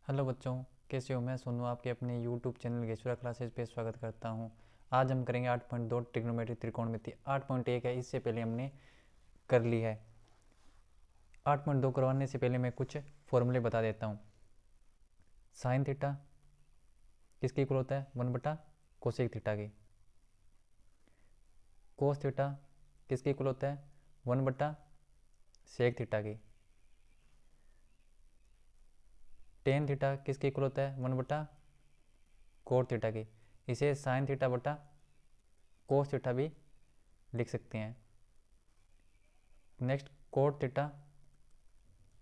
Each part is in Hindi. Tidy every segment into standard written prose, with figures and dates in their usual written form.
हेलो बच्चों, कैसे हो? मैं सोनू आपके अपने यूट्यूब चैनल गेश्वरा क्लासेस पे स्वागत करता हूं। आज हम करेंगे 8.2 ट्रिग्नोमेट्री त्रिकोणमिति। 8.1 है, इससे पहले हमने कर ली है। 8.2 करवाने से पहले मैं कुछ फॉर्मूले बता देता हूं। साइन थीटा किसके इक्वल होता है? 1/कोसेक थीटा के। कोस थीटा किसके इक्वल होता है? 1/सेक थीटा के। टेन थीटा किसके इक्वल होता है? 1/कोट थीटा के। इसे साइन थीटा बटा कोस थीटा भी लिख सकते हैं। नेक्स्ट कोट थीटा,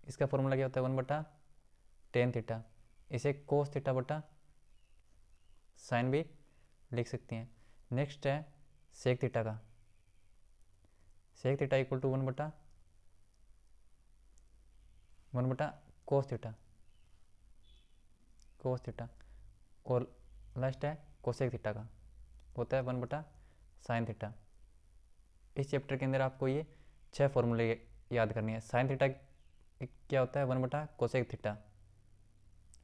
इसका फॉर्मूला क्या होता है? 1/टेन थीटा। इसे कोस थीटा बटा साइन भी लिख सकते हैं। नेक्स्ट है सेक थीटा का। Sec theta equal to one by cos theta. Cos theta. और लास्ट है कोसेक थीटा का, होता है 1/साइन थीटा। इस चैप्टर के अंदर आपको ये 6 फॉर्मूले याद करनी है। साइन थीटा क्या होता है? 1/कोसेक थीटा।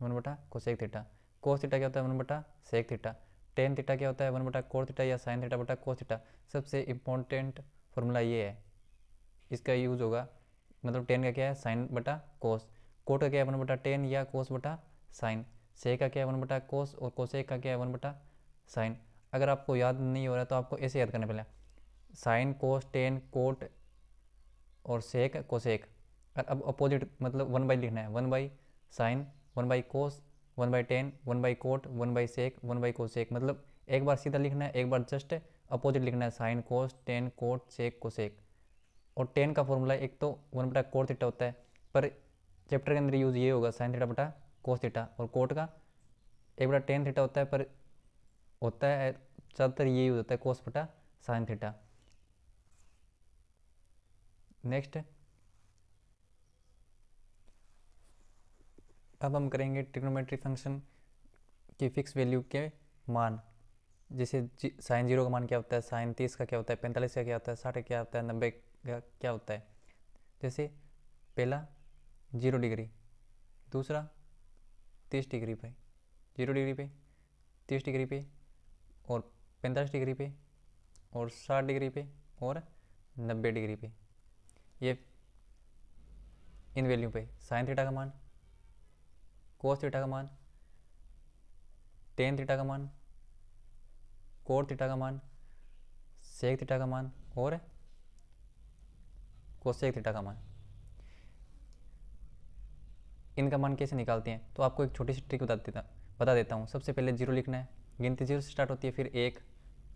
1/कोसेक थीटा। कोस थीटा क्या होता है? 1/सेक थीटा। टेन थीटा क्या होता है? 1/कोट थीटा या साइन थीटा बटा कोस थीटा। सबसे इम्पोर्टेंट फॉर्मूला ये है, इसका यूज़ होगा। मतलब टेन का क्या है? साइन बटा कोस। कोट का क्या है? 1/टेन या कोस बटा साइन। सेक का क्या है? 1/कोस। और कोसेक का क्या है? 1/साइन। अगर आपको याद नहीं हो रहा तो आपको ऐसे याद करना पहले। साइन कोस टेन कोट और सेक कोसेक। अब अपोजिट मतलब 1/, लिखना है 1/साइन, 1/कोस, 1/टेन, 1/कोट, 1/सेक, 1/कोसेक। मतलब एक बार सीधा लिखना है, एक बार जस्ट अपोजिट लिखना है। Sine cos tan cot sec cosec. और टेन का फॉर्मूला एक तो 1/कोट थीटा होता है, पर चैप्टर के अंदर यूज़ ये होगा साइन थीटा बटा कोस थीटा। और कोट का 1/टेन थीटा होता है, पर होता है ज़्यादातर ये यूज़ होता है कोस बटा साइन थीटा। नेक्स्ट अब हम करेंगे ट्रिग्नोमेट्री फंक्शन की फिक्स वैल्यू के मान। जैसे साइन 0 का मान क्या होता है, साइन 30 का क्या होता है, 45 का क्या होता है, 60 का क्या होता है, 90 का क्या होता है। जैसे पहला 0 डिग्री, दूसरा 30 डिग्री पे, 0 डिग्री पे, 30 डिग्री पे, और 45 डिग्री पे, और 60 डिग्री पे, और 90 डिग्री पे। ये इन वैल्यू पे साइन थीटा का मान, कोस थीटा का मान, टेन थीटा का मान, कोट थीटा का मान, सेक थीटा का मान, और कोसेक थीटा का मान। इनका मान कैसे निकालते हैं तो आपको एक छोटी सी ट्रिक बता देता हूँ। सबसे पहले 0 लिखना है। गिनती 0 से स्टार्ट होती है, फिर 1,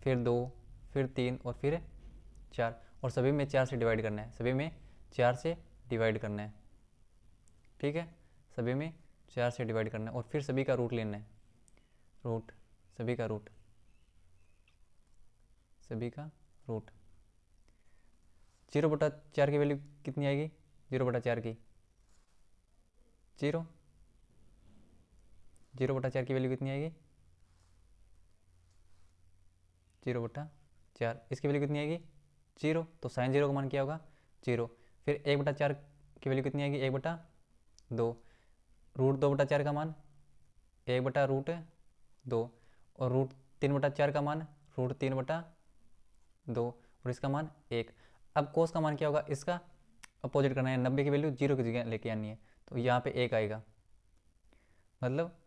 फिर 2, फिर 3, और फिर 4। और सभी में 4 से डिवाइड करना है। सभी में 4 से डिवाइड करना है, ठीक है। सभी में 4 से डिवाइड करना है, और फिर सभी का रूट लेना है। रूट, सभी का रूट, सभी का रूट। 0/4 की वैल्यू कितनी आएगी? 0/4 की 0, 0/4 की वैल्यू कितनी आएगी? 0/4। इसकी वैल्यू कितनी आएगी? 0। तो साइन 0 का मान क्या होगा? 0। फिर 1/4 की वैल्यू कितनी आएगी? 1/2। रूट 2/4 का मान 1/√2। और रूट 3/4 का मान √3/2। और इसका मान 1। अब कोस का मान क्या होगा? इसका अपोजिट करना है। 90 की वैल्यू 0 की जगह लेके आनी है, तो यहाँ पे 1 आएगा। मतलब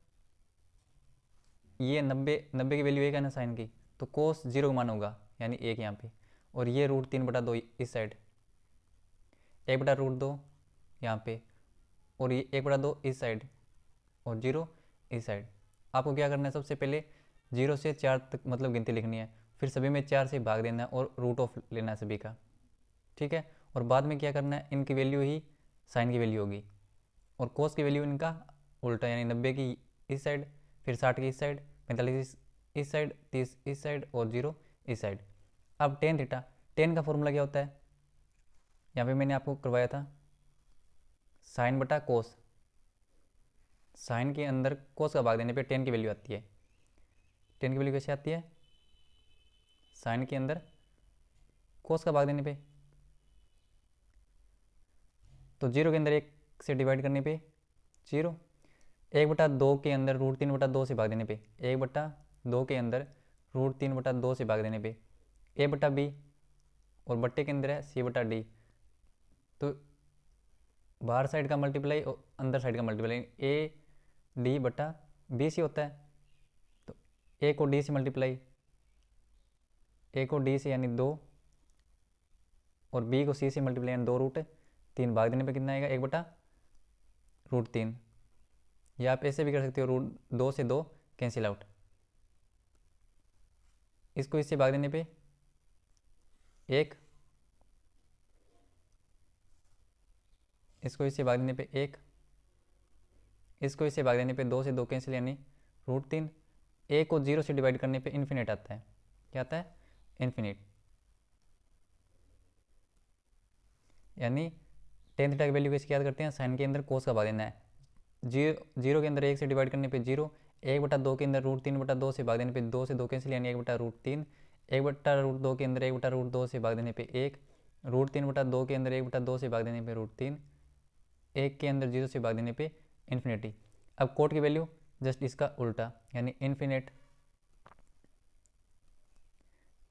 ये 90 की वैल्यू 1 है ना साइन की, तो कोस 0 का मान होगा, यानी 1 यहाँ पे। और ये √3/2 इस साइड, 1/√2 यहाँ पे, और ये 1/2 इस साइड, और 0 इस साइड। आपको क्या करना है? सबसे पहले 0 से 4 तक मतलब गिनती लिखनी है, फिर सभी में 4 से भाग देना है, और रूट ऑफ लेना है सभी का, ठीक है। और बाद में क्या करना है? इनकी वैल्यू ही साइन की वैल्यू होगी, और कोस की वैल्यू इनका उल्टा, यानी 90 की इस साइड, फिर 60 की इस साइड, 45 इस साइड, 30 इस साइड, और 0 इस साइड। अब टेन थीटा, टेन का फॉर्मूला क्या होता है? यहाँ पे मैंने आपको करवाया था, साइन बटा कोस। साइन के अंदर कोस का भाग देने पे टेन की वैल्यू आती है। टेन की वैल्यू कैसे आती है? साइन के अंदर कोस का भाग देने पे। तो 0 के अंदर 1 से डिवाइड करने पे 0, 1/2 के अंदर √3/2 से भाग देने पे, 1/2 के अंदर √3/2 से भाग देने पे a/b और बट्टे के अंदर है c/d, तो बाहर साइड का मल्टीप्लाई और अंदर साइड का मल्टीप्लाई a/d/bc होता है। तो a को d से मल्टीप्लाई, a को d से यानी 2 और b को c से मल्टीप्लाई यानी 2√3 भाग देने पे कितना आएगा 1/√3। या आप ऐसे भी कर सकते हो, √2 से 2 कैंसिल आउट, इसको इससे भाग देने पे 1, इसको इससे भाग देने पे 1, इसको इससे भाग देने पे 2 से 2 कैंसिल यानी √3। a को 0 से डिवाइड करने पे इन्फिनिट आता है, क्या आता है इन्फिनिट, यानी टेन थीटा की वैल्यू कैसे याद करते हैं, साइन के अंदर कोस का भाग देना है, 0 के अंदर 1 से डिवाइड करने पे 0, 1/2 के अंदर √3/2 से भाग देने पे 2 से 2 कैंसिल यानी 1/√3, 1/√2 के अंदर 1/√2 से भाग देने पे 1, √3/2 के अंदर 1/2 से भाग देने पे √3, 1 के अंदर 0 से भाग देने पे इन्फिनिटी। अब कोट की वैल्यू जस्ट इसका उल्टा, यानी इन्फिनिट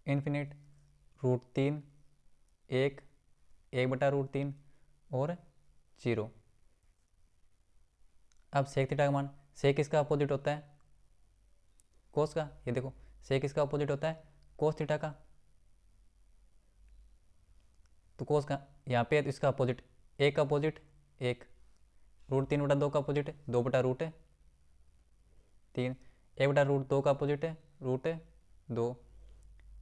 √3, 1, 1/√3 और 0। अब सेक थीटा का मान, सेक किसका अपोजिट होता है कोस का, ये देखो सेक किसका अपोजिट होता है कोस थीटा का, तो कोस का यहाँ पे है तो इसका अपोजिट, एक का अपोजिट 1, √3/2 का अपोजिट है 2/√3, 1/√2 का अपोजिट है √2,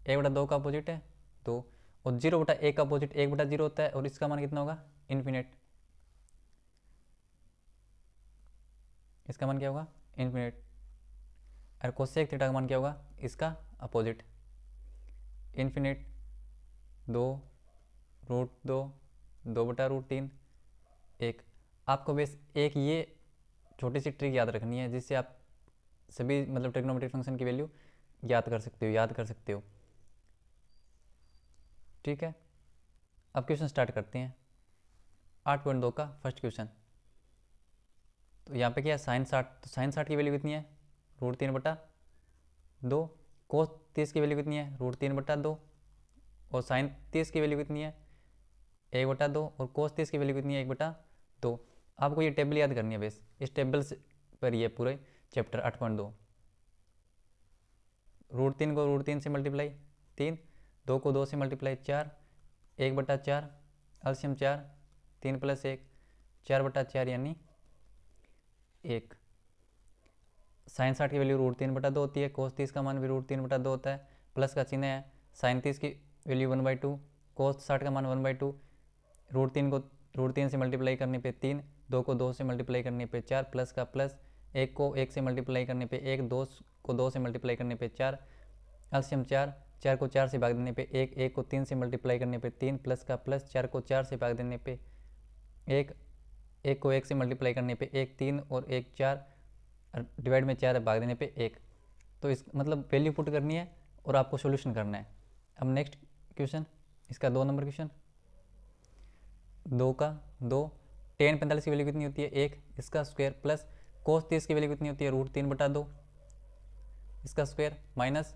1/2 का अपोजिट है 2 और 0/1 का अपोजिट 1/0 होता है और इसका मान कितना होगा इन्फिनिट, इसका मान क्या होगा इन्फिनिट। और कोसेक थीटा का मान क्या होगा इसका अपोजिट इन्फिनिट 2√2, 2/√3, 1। आपको बस एक ये छोटी सी ट्रिक याद रखनी है जिससे आप सभी मतलब ट्रिग्नोमेट्रिक फंक्शन की वैल्यू याद कर सकते हो। ठीक है, अब क्वेश्चन स्टार्ट करते हैं। 8.2 का फर्स्ट क्वेश्चन, तो यहाँ पे क्या है साइन 60, तो साइन 60 की वैल्यू कितनी है √3/2, कोस 30 की वैल्यू कितनी है √3/2 और साइन 30 की वैल्यू कितनी है 1/2 और कोस 30 की वैल्यू कितनी है 1/2। आपको ये टेबल याद करनी है बस, इस टेबल से पर ये पूरे चैप्टर 8.2, √3 को √3 से मल्टीप्लाई 3, 2 को 2 से मल्टीप्लाई 4, 1/4 एलसीएम 4, 3 + 1 4/4 यानी 1। साइन 60 की वैल्यू √3/2 होती है, कोस 30 का मान भी √3/2 होता है, प्लस का चिन्ह है, साइन 30 की वैल्यू 1/2, कोस 60 का मान 1/2, √3 को √3 से मल्टीप्लाई करने पे 3, 2 को 2 से मल्टीप्लाई करने पे 4, प्लस का प्लस, 1 को 1 से मल्टीप्लाई करने पे 1, 2 को 2 से मल्टीप्लाई करने पे 4, एलसीएम 4, 4 को 4 से भाग देने पे 1, 1 को 3 से मल्टीप्लाई करने पे 3, प्लस का प्लस, 4 को 4 से भाग देने पे 1, 1 को 1 से मल्टीप्लाई करने पे 1, 3 और 1 4, डिवाइड में 4 भाग देने पे 1। तो इस मतलब वैल्यू पुट करनी है और आपको सॉल्यूशन करना है। अब नेक्स्ट क्वेश्चन, इसका 2 नंबर क्वेश्चन, 2 का 2, टेन 45 की वैल्यू कितनी होती है 1, इसका स्क्वायर, प्लस कोस 30 की वैल्यू कितनी होती है √3/2 इसका स्क्वायर, माइनस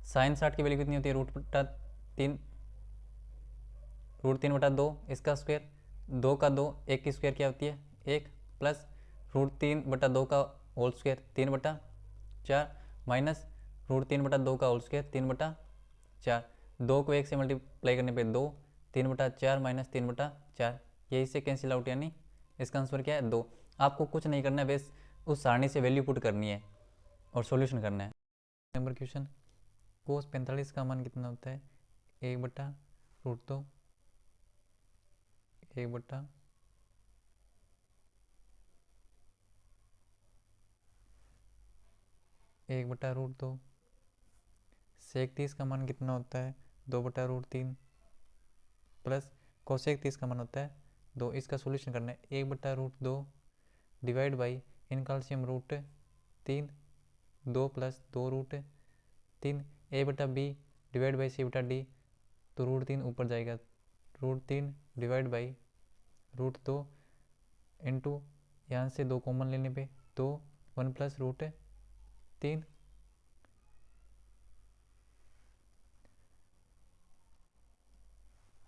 साइन 60 की वैल्यू कितनी होती है √3/2 इसका स्क्वायर, 2 का 2, 1 की स्क्वायर क्या होती है 1, प्लस √3/2 का होल स्क्वायर 3/4, माइनस √3/2 का होल स्क्वायर 3/4, 2 को 1 से मल्टीप्लाई करने पे 2, 3/4 माइनस 3/4, यही से कैंसिल आउट, यानी इसका आंसर क्या है 2। आपको कुछ नहीं करना है, बस उस सारणी से वैल्यू पुट करनी है और सॉल्यूशन करना है। नंबर क्वेश्चन, कोस 45 का मान कितना होता है 1/√2, 1/√2, सेक 30 का मान कितना होता है 2/√3, प्लस कोसेक 30 का मान होता है 2। इसका सॉल्यूशन करना है 1/√2 डिवाइड बाई इनका LCM √3, 2 + 2√3, a/b divide by c/d, तो √3 ऊपर जाएगा, √3 डिवाइड बाई √2 इंटू यहाँ से 2 कॉमन लेने पे 2 1 प्लस रूट 3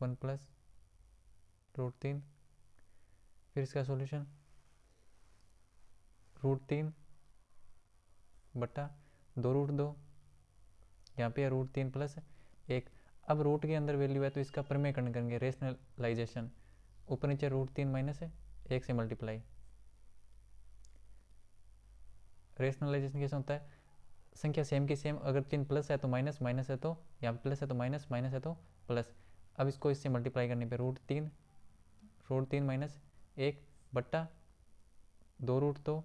1 प्लस रूट 3। फिर इसका सॉल्यूशन √3 बटा 2√2, यहाँ पे √3 प्लस 1। अब रूट के अंदर वैल्यू है तो इसका प्रमेयकरण करेंगे, रेशनलाइजेशन। ऊपर नीचे √3 माइनस 1 से मल्टीप्लाई। रेशनलाइजेशन कैसे होता है, संख्या सेम की सेम, अगर चिन्ह प्लस है तो माइनस, माइनस है तो यहाँ पे प्लस है तो माइनस, माइनस है तो प्लस। अब इसको इससे मल्टीप्लाई करने पे √3 माइनस 1 बट्टा 2√2।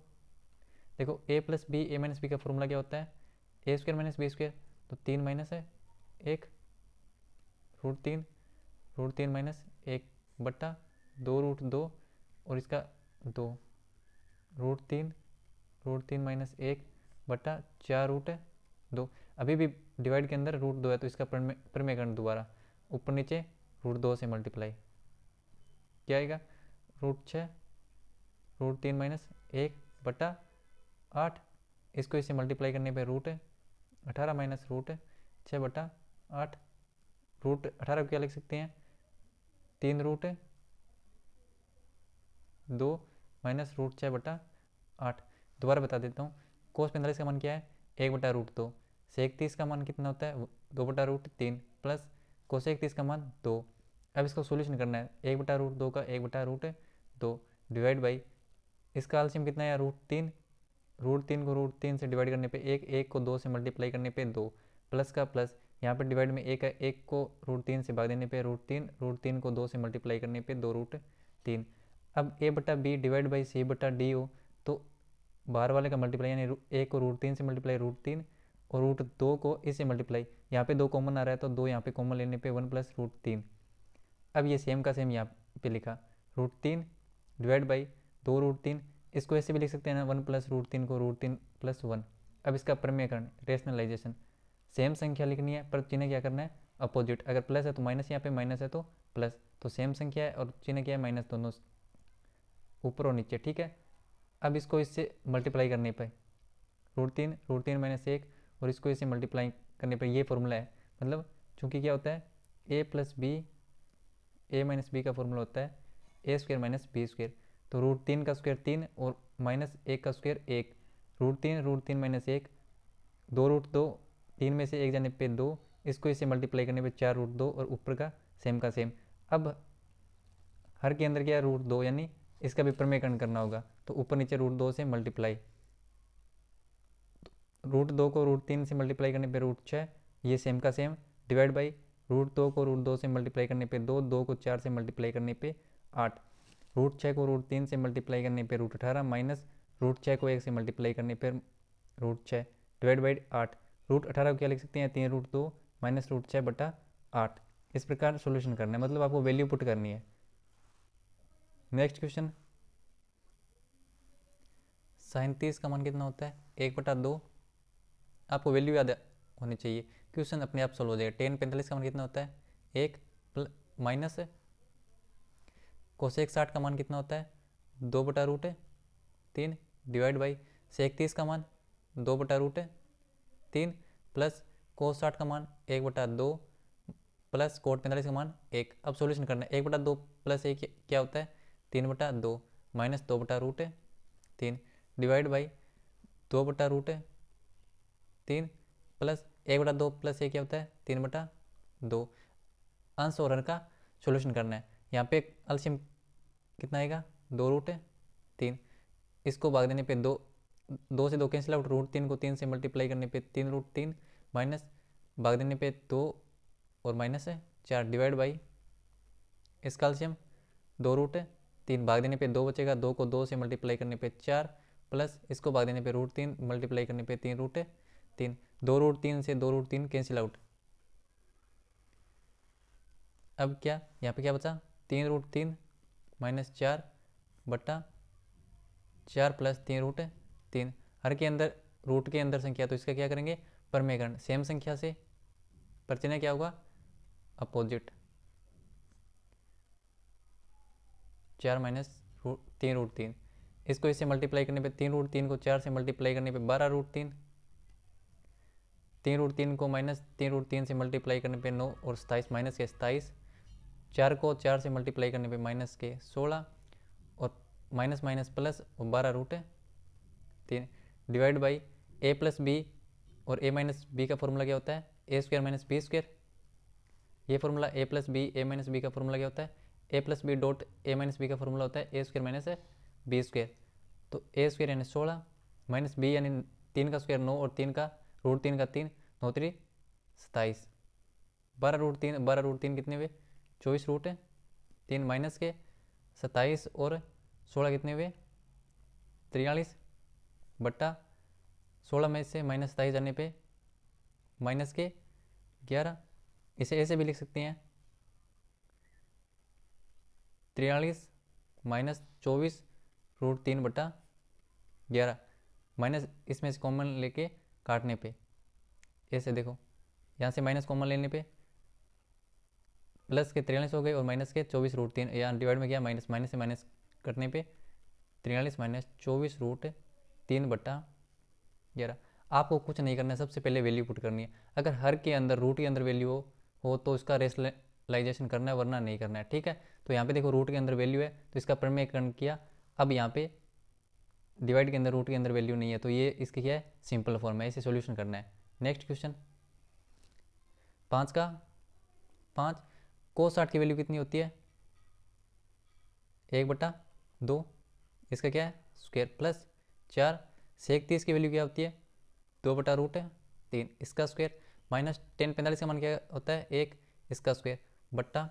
देखो a plus B, A minus B का फॉर्मूला क्या होता है, a² माइनस बी स्क्वायर, तो 3 माइनस है 1 √3 माइनस 1 बट्टा 2√2 और इसका 2 √3 माइनस 1 बट्टा 4√2। अभी भी डिवाइड के अंदर √2 है तो इसका प्रमेयकरण दोबारा, ऊपर नीचे √2 से मल्टीप्लाई। क्या आएगा, √6 √3 माइनस 1 बट्टा 8। इसको इससे मल्टीप्लाई करने पे √18 माइनस √6 बटा 8। √18 को क्या लिख सकते हैं, 3√2 माइनस √6 बटा 8। दोबारा बता देता हूँ, cos 45 का मान क्या है, 1/√2। sec 30 का मान कितना होता है, 2/√3 प्लस cosec 30 का मान 2। अब इसको सोल्यूशन करना है, 1/√2 का 1/√2 डिवाइड बाई, इसका एलसीएम कितना है, √3। √3 को √3 से डिवाइड करने पे 1 को 2 से मल्टीप्लाई करने पे 2 प्लस का प्लस, यहाँ पे डिवाइड में 1 है, 1 को √3 से भाग देने पे √3 को 2 से मल्टीप्लाई करने पे 2√3। अब a बटा बी डिवाइड बाई सी बटा डी हो, तो बाहर वाले का मल्टीप्लाई यानी 1 को √3 से मल्टीप्लाई √3 और √2 को इससे मल्टीप्लाई, यहाँ पे 2 कॉमन आ रहा है तो 2 यहाँ पे कॉमन लेने पे 1 प्लस √3। अब ये सेम का सेम यहाँ पे लिखा, √3 डिवाइड बाई 2√3। इसको ऐसे भी लिख सकते हैं ना, 1 प्लस √3 को √3 प्लस 1। अब इसका प्रमेयकरण, रेशनलाइजेशन। सेम संख्या लिखनी है पर चिन्ह क्या करना है, अपोजिट। अगर प्लस है तो माइनस, यहाँ पे माइनस है तो प्लस, तो सेम संख्या है और चिन्ह क्या है, माइनस, दोनों ऊपर और नीचे, ठीक है। अब इसको इससे मल्टीप्लाई करने पर √3 माइनस 1 और इसको इससे मल्टीप्लाई करने पर ये फॉर्मूला है। मतलब चूँकि क्या होता है, a plus B, A minus B का फॉर्मूला होता है a² माइनस बी स्क्वायर। तो √3 का स्क्वायर 3 और माइनस 1 का स्क्वायर 1। √3 माइनस 1, 2√2, 3 में से 1 जाने पे 2, इसको इससे मल्टीप्लाई करने पे 4√2 और ऊपर का सेम का सेम। अब हर के अंदर क्या है, √2, यानी इसका भी प्रमेयकरण करना होगा, तो ऊपर नीचे √2 से मल्टीप्लाई। √2 को √3 से मल्टीप्लाई करने पे √6, ये सेम का सेम, डिवाइड बाई √2 को √2 से मल्टीप्लाई करने पे 2 को 4 से मल्टीप्लाई करने पे 8। √6 को √3 से मल्टीप्लाई करने पे √18 माइनस √6 को 1 से मल्टीप्लाई करने पे √6 डिवाइड बाई 8। √18 को क्या लिख सकते हैं, 3√2 माइनस √6 बटा 8। इस प्रकार सोल्यूशन करना है, मतलब आपको वैल्यू पुट करनी है। नेक्स्ट क्वेश्चन, sin 30 का मान कितना होता है, 1/2। आपको वैल्यू याद होनी चाहिए, क्वेश्चन अपने आप सोल्व हो जाएगा। tan 45 का मान कितना होता है, 1 माइनस कोसेक 60 का मान कितना होता है, 2/√3 डिवाइड बाई सेक 30 का मान 2/√3 प्लस कोस 60 का मान 1/2 प्लस कोट 45 का मान 1। अब सॉल्यूशन करना है, 1/2 प्लस 1 क्या होता है, 3/2 minus 2/√3 divide by 2/√3 plus 1/2 plus 1 क्या होता है, 3/2। अंश और हर का सॉल्यूशन करना है। यहाँ पे एलसीएम कितना आएगा, 2√3। इसको भाग देने पे 2 से 2 कैंसिल आउट, √3 को 3 से मल्टीप्लाई करने पे 3√3 माइनस भाग देने पे 2 और माइनस 4 डिवाइड बाई इसका एलसीएम 2√3 भाग देने पे 2 बचेगा, 2 को 2 से मल्टीप्लाई करने पे 4 प्लस इसको भाग देने पे √3 मल्टीप्लाई करने पे 3√3। 2√3 से 2√3 कैंसिल आउट। अब क्या यहाँ पे क्या बचा, 3√3 माइनस 4 बट्टा 4 प्लस 3√3। हर के अंदर रूट के अंदर संख्या, तो इसका क्या करेंगे, प्रमेयकरण। सेम संख्या से प्रचिन्ह क्या होगा, अपोजिट। 4 माइनस 3√3, इसको इससे मल्टीप्लाई करने पे 3√3 को 4 से मल्टीप्लाई करने पे 12√3, 3√3 को माइनस 3√3 से मल्टीप्लाई करने पे 9 और 27 माइनस के 27, 4 को 4 से मल्टीप्लाई करने पे माइनस के 16 और माइनस माइनस प्लस और 12√3 divide by A plus B और ए माइनस बी का फॉर्मूला क्या होता है A square minus B square. ये formula A plus B A minus B का फॉर्मूला क्या होता है A plus B dot A minus B का फॉर्मूला होता है A square minus B square. तो ए स्क्वायर यानी 16 माइनस बी यानी 3 का स्क्वायर 9 और 3 का √3 का 3 9 3 27, 12√3 कितने हुए 24√3 माइनस के 27 और 16 कितने हुए 43 बट्टा 16 में से माइनस 27 जाने पे माइनस के 11। इसे ऐसे भी लिख सकते हैं 43 माइनस 24√3 बटा 11 माइनस इसमें से कॉमन लेके काटने पे ऐसे देखो यहाँ से माइनस कॉमन लेने पे प्लस के 43 हो गए और माइनस के 24√3 यहाँ डिवाइड में गया माइनस माइनस से माइनस कटने पे 43 माइनस 24√3 बटा 11। आपको कुछ नहीं करना है, सबसे पहले वैल्यू पुट करनी है। अगर हर के अंदर रूट के अंदर वैल्यू हो तो इसका रेशनलाइजेशन करना है वरना नहीं करना है, ठीक है। तो यहाँ पे देखो रूट के अंदर वैल्यू है तो इसका प्रमेयकरण किया। अब यहाँ पे डिवाइड के अंदर रूट के अंदर वैल्यू नहीं है तो ये इसकी क्या है सिंपल फॉर्म है, इसे सॉल्यूशन करना है। नेक्स्ट क्वेश्चन 5 का 5 cos 60 की वैल्यू कितनी होती है 1/2, इसका क्या है स्क्वायर प्लस 4 sec 30 की वैल्यू क्या होती है 2/√3 इसका स्क्वायर माइनस tan 45 का मान क्या होता है 1 इसका स्क्वायर बट्टा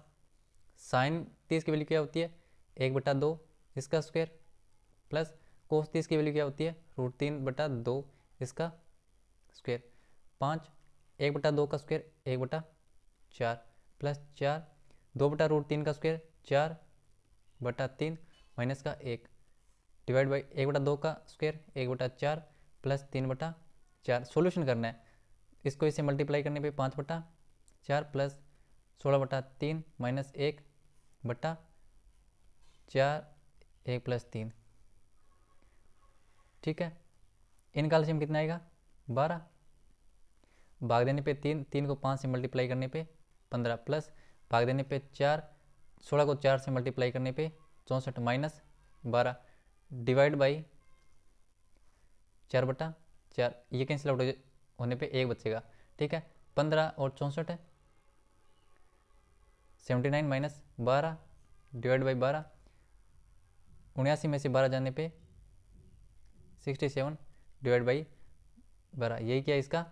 sin 30 की वैल्यू क्या होती है 1/2 इसका स्क्वायर प्लस cos 30 की वैल्यू क्या होती है √3/2 इसका स्क्वायर। 5 1/2 का स्क्वायर 1/4 प्लस 4 2/√3 का स्क्वायर 4/3 माइनस का 1 डिवाइड बाई 1/2 का स्क्वायर 1/4 प्लस 3/4। सॉल्यूशन करना है, इसको इसे मल्टीप्लाई करने पे 5/4 प्लस 16/3 माइनस 1/4 1 प्लस 3, ठीक है। इनका एलसीएम कितना आएगा 12, भाग देने पे 3 3 को 5 से मल्टीप्लाई करने पे 15 प्लस भाग देने पे 4 16 को 4 से मल्टीप्लाई करने पे 64 माइनस 12 डिवाइड बाई 4/4 ये कैंसिल आउट होने पे 1 बचेगा, ठीक है। 15 और 64 79 माइनस 12 डिवाइड बाई 12 79 में से 12 जाने पे 67 डिवाइड बाई 12, यही क्या इसका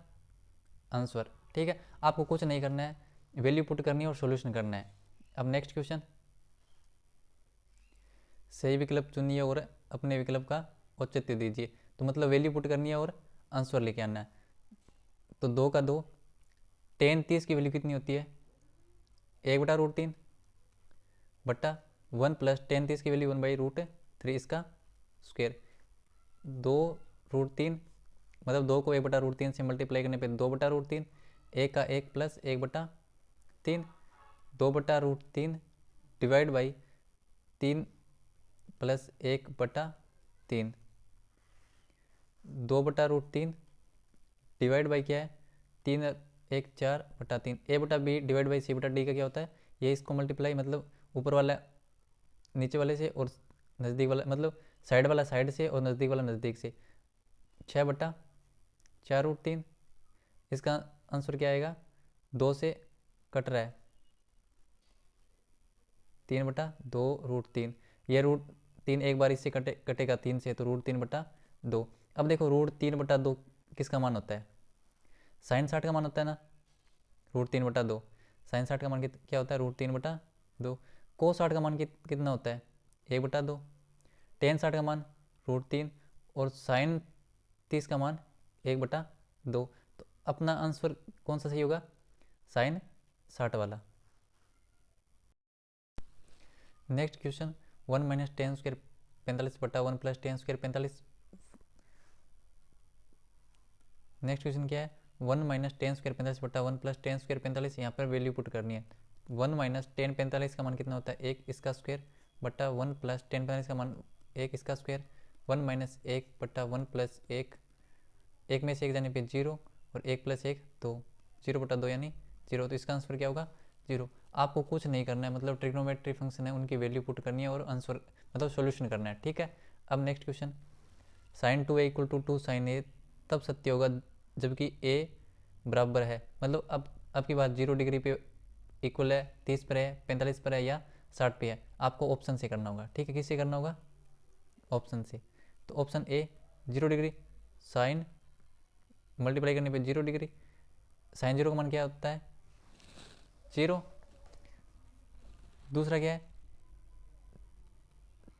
आंसर, ठीक है। आपको कुछ नहीं करना है, वैल्यू पुट करनी है और सॉल्यूशन करना है। अब नेक्स्ट क्वेश्चन सही विकल्प चुनिए और अपने विकल्प का औचित्य दीजिए। तो मतलब वैल्यू पुट करनी है और आंसर लेके आना है। तो 2 का 2 tan 30 की वैल्यू कितनी होती है 1/√3 बट्टा 1 प्लस tan 30 की वैल्यू 1/√3 इसका स्क्वायर 2√3 मतलब 2 को 1/√3 से मल्टीप्लाई करने पे 2/√3 1 का 1 plus 1/3 2/√3 divide by 3 plus 1/3 2/√3 divide by क्या है 3 1 4/3 a/b डिवाइड बाई c/d का क्या होता है ये इसको मल्टीप्लाई मतलब ऊपर वाला नीचे वाले से और नज़दीक वाला मतलब साइड वाला साइड से और नज़दीक वाला नज़दीक से 6/4√3 इसका आंसर क्या आएगा 2 से कट रहा है 3/2√3 ये √3 एक बार इससे कटेगा 3 से तो √3/2। अब देखो √3/2 किसका मान होता है sin 60 का मान होता है ना √3/2 sin 60 का मान क्या होता है √3/2 cos 60 का मान कितना होता है 1/2 tan 60 का मान √3 और sin 30 का मान 1/2। तो अपना आंसर कौन सा सही होगा sin 60 वाला। Next question 1 minus tan square 45/1 plus tan square 45। Next question क्या है 1 minus tan square 45/1 plus tan square 45, यहाँ पर वैल्यू पुट करनी है। 1 माइनस tan 45 का मान कितना होता है 1 इसका स्क्वायर बट्टा 1 प्लस tan 45 का मान 1 इसका स्क्वायर 1 माइनस 1/1 + 1 में से 1 जाने पे 0 और 1 + 1 2, 0/2 यानी 0। तो इसका आंसर क्या होगा 0। आपको कुछ नहीं करना है, मतलब ट्रिग्नोमेट्री फंक्शन है उनकी वैल्यू पुट करनी है और आंसर मतलब सॉल्यूशन करना है, ठीक है। अब next question, sin 2a = 2 sin a तब सत्य होगा जबकि a बराबर है, मतलब अब की बात 0 डिग्री पे इक्वल है, 30 पर है, 45 पर है या 60 पे है। आपको ऑप्शन से करना होगा, ठीक है। किससे करना होगा, ऑप्शन से। तो option A 0 degree, sine multiply करने पे 0 डिग्री, साइन 0 का मान क्या होता है 0। दूसरा क्या है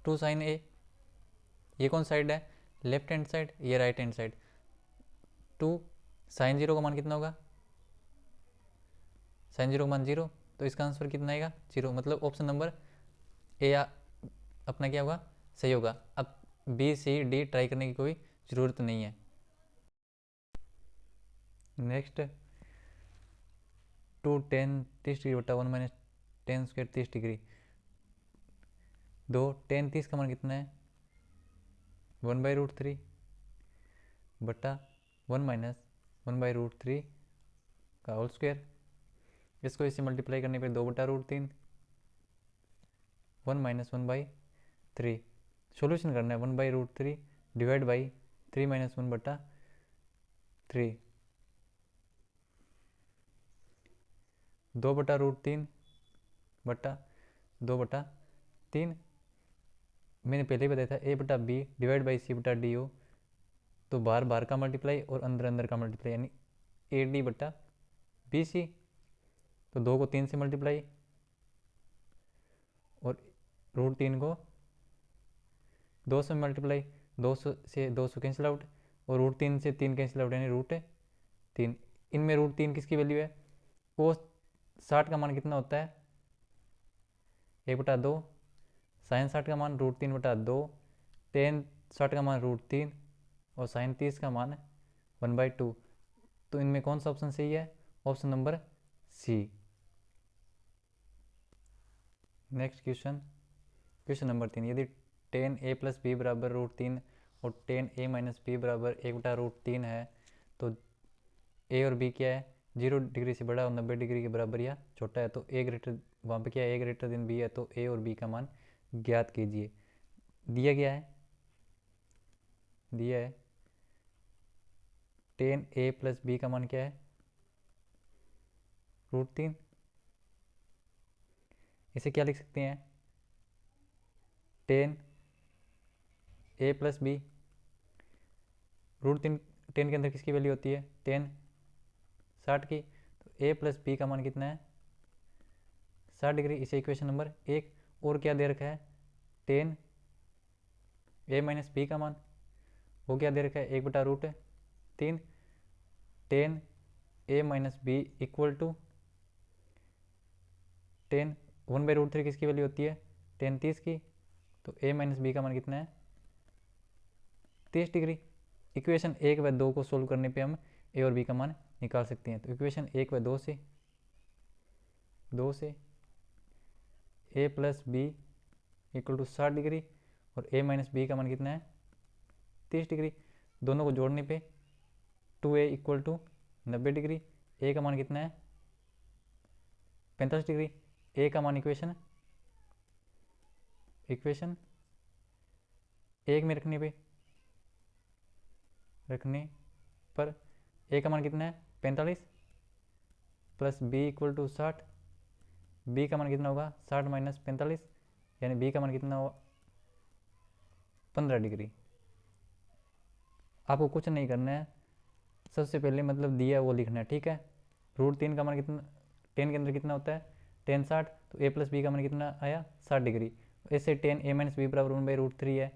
2 sin a, ये कौन साइड है, लेफ्ट हैंड साइड, ये राइट हैंड साइड। 2 sin 0 का मान कितना होगा, sin 0 का मान 0, तो इसका आंसर कितना आएगा 0। मतलब ऑप्शन नंबर ए अपना क्या होगा, सही होगा। अब बी सी डी ट्राई करने की कोई ज़रूरत नहीं है। नेक्स्ट 2 tan 30 डिग्री बटा 1 minus tan square 30 degree. 2 tan 30 का मान कितना है 1/√3 बटा 1 माइनस 1/√3 का होल स्क्वायर। इसको इसे मल्टीप्लाई करने पे 2/√3 1 माइनस 1/3। सोल्यूशन करना है 1/√3 डिवाइड बाई 3 माइनस 1/3, 2/√3 बटा 2/3। मैंने पहले ही बताया था a/b डिवाइड बाई c/d हो, तो बाहर बाहर का मल्टीप्लाई और अंदर अंदर का मल्टीप्लाई, यानी AD/BC। तो 2 को 3 से मल्टीप्लाई और √3 को 2 से मल्टीप्लाई, 200 से 200 कैंसिल आउट और √3 से 3 कैंसिल आउट, यानी √3। इनमें √3 किसकी वैल्यू है, कोस 60 का मान कितना होता है 1/2, साइन 60 का मान √3/2, टेन 60 का मान √3 और साइन 30 का मान 1/2। तो इनमें कौन सा ऑप्शन सही है, option number C. Next question, question number 3, यदि tan a + b बराबर √3 और tan a - b बराबर 1/√3 है तो a और b क्या है 0 डिग्री से बड़ा और 90 डिग्री के बराबर या छोटा है। तो a ग्रेटर, वहाँ पे क्या है a ग्रेटर देन b है, तो a और b का मान ज्ञात कीजिए। दिया गया है, दिया है tan a + b का मान क्या है √3। इसे क्या लिख सकते हैं tan a + b, √3 10 के अंदर किसकी वैल्यू होती है tan 60 की, तो a + b का मान कितना है 60 डिग्री। इसे इक्वेशन नंबर 1। और क्या दे रखा है tan a - b का मान, वो क्या दे रखा है 1/√3। tan a - b equal to tan 1/√3 किसकी वैल्यू होती है tan 30 की, तो a - b का मान कितना है 30 डिग्री। इक्वेशन 1 व 2 को सोल्व करने पे हम a और b का मान निकाल सकते हैं। तो इक्वेशन 1 व 2 से a + b = 60 डिग्री और a - b का मान कितना है 30 डिग्री। दोनों को जोड़ने पे 2a = 90 डिग्री, a का मान कितना है 45 डिग्री। a का मान इक्वेशन 1 में रखने पर a का मान कितना है 45 प्लस b = 60, b का मान कितना होगा 60 - 45, यानी b का मान कितना होगा 15 डिग्री। आपको कुछ नहीं करना है, सबसे पहले मतलब दिया वो लिखना है, ठीक है। √3 का मान कितना 10 के अंदर कितना होता है tan 60, तो a + b का मान कितना आया 60 डिग्री। ऐसे tan a - b बराबर 1/√3 है,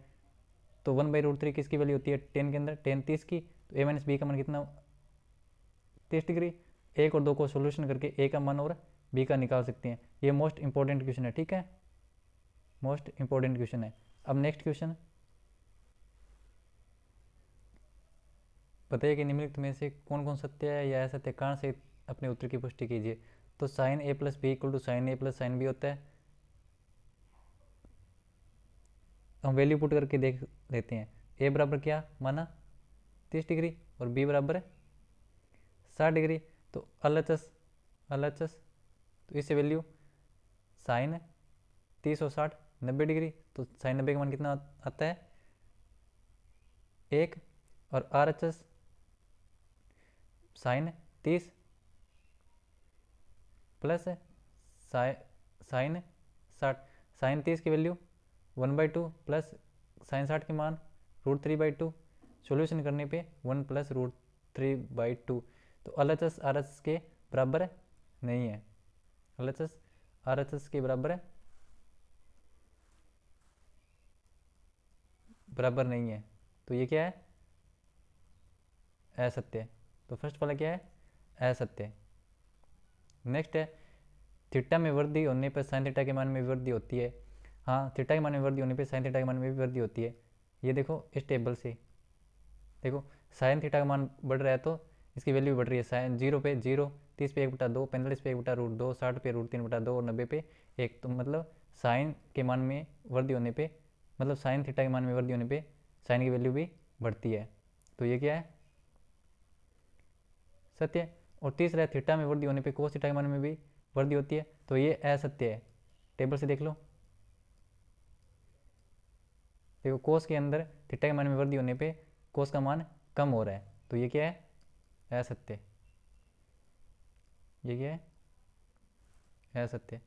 तो 1/√3 किसकी वैल्यू होती है 10 के अंदर tan 30 की, तो a - b का मान कितना 30 डिग्री। 1 और 2 को सोल्यूशन करके a का मान और b का निकाल सकते हैं। ये मोस्ट इंपॉर्टेंट क्वेश्चन है, ठीक है, मोस्ट इंपॉर्टेंट क्वेश्चन है। अब नेक्स्ट क्वेश्चन, बताइए कि निम्नलिखित में से कौन कौन सत्य है या असत्य, कारण से अपने उत्तर की पुष्टि कीजिए। तो sin a + b = sin a + sin b होता है। हम वैल्यू पुट करके देख लेते हैं। ए बराबर क्या माना 30 डिग्री और बी बराबर है 60 डिग्री। तो LHS तो इससे वैल्यू साइन 30 और 60 90 डिग्री। तो साइन 90 का मान कितना आता है 1 और RHS sine 30 plus sine 60। Sine 30 की वैल्यू 1/2 प्लस साइन 60 के मान √3/2। सॉल्यूशन करने पे 1 प्लस √3/2। तो LHS RHS के बराबर नहीं है, LHS RHS के बराबर नहीं है। तो ये क्या है असत्य। तो फर्स्ट वाला क्या है असत्य। नेक्स्ट है थीटा में वृद्धि होने पर साइन थीटा के मान में वृद्धि होती है। हाँ, थीटा के मान में वृद्धि होने पर साइन थीटा के मान में भी वृद्धि होती है। ये देखो इस टेबल से देखो साइन थीटा का मान बढ़ रहा है तो इसकी वैल्यू भी बढ़ रही है। साइन 0 पे 0, 30 पे 1/2, 45 पे 1/√2, 60 पे √3/2 और 90 पे 1। तो मतलब साइन के मान में वृद्धि होने पे मतलब साइन थीटा के मान में वृद्धि होने पे साइन की वैल्यू भी बढ़ती है। तो ये क्या है सत्य। और तीसरा थीटा में वृद्धि होने पे कोस थीटा के मान में भी वृद्धि होती है। तो ये असत्य है। टेबल से देख लो, देखो कोस के अंदर थीटा के मान में वृद्धि होने पे कोस का मान कम हो रहा है। तो ये क्या है असत्य। ये क्या है असत्य।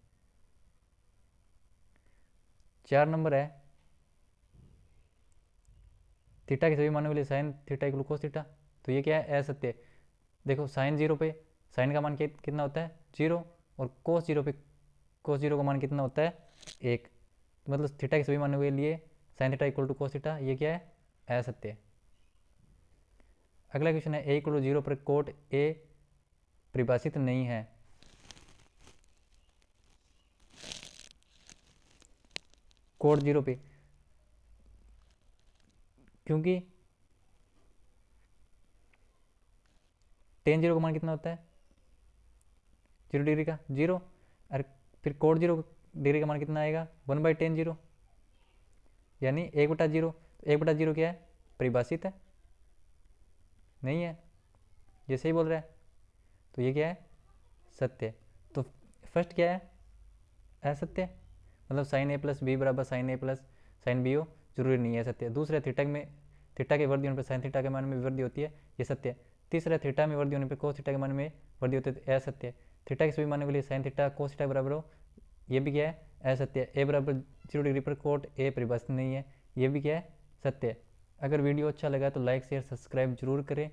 4 नंबर है थीटा के सभी मानों के लिए sine theta equal cos theta. तो ये क्या है असत्य। देखो साइन 0 पे साइन का मान कितना होता है 0 और कोस 0 पे कोस 0 का मान कितना होता है 1। तो मतलब थीटा के सभी मानों के लिए sine theta equal to cos theta. ये क्या है असत्य। अगला क्वेश्चन है ए इक्वल टू 0 पर कोट ए परिभाषित नहीं है। कोट 0 पे क्योंकि टेन 0 का मान कितना होता है 0 डिग्री का 0। और फिर कोट 0 डिग्री का मान कितना आएगा 1/tan 0 यानी 1/0। तो 1/0 क्या है परिभाषित है नहीं है, ये सही बोल रहा है। तो ये क्या है सत्य। तो फर्स्ट क्या है असत्य, मतलब साइन ए प्लस बी बराबर साइन ए प्लस साइन बी हो जरूरी नहीं है सत्य। दूसरा थीटा में थीटा के वृद्धि होने पर साइन थीटा के मान में वृद्धि होती है, ये सत्य है। तीसरा थीटा में वृद्धि होने पर कोस थीटा के मान में वृद्धि होती है, तो असत्य है। थीटा के सभी मानों के लिए साइन थीटा कोस थीटा बराबर हो, ये भी क्या है असत्य है। ए बराबर 0 डिग्री पर कोट ए परिभाषित नहीं है, ये भी क्या है सत्य है। अगर वीडियो अच्छा लगा तो लाइक शेयर सब्सक्राइब जरूर करें।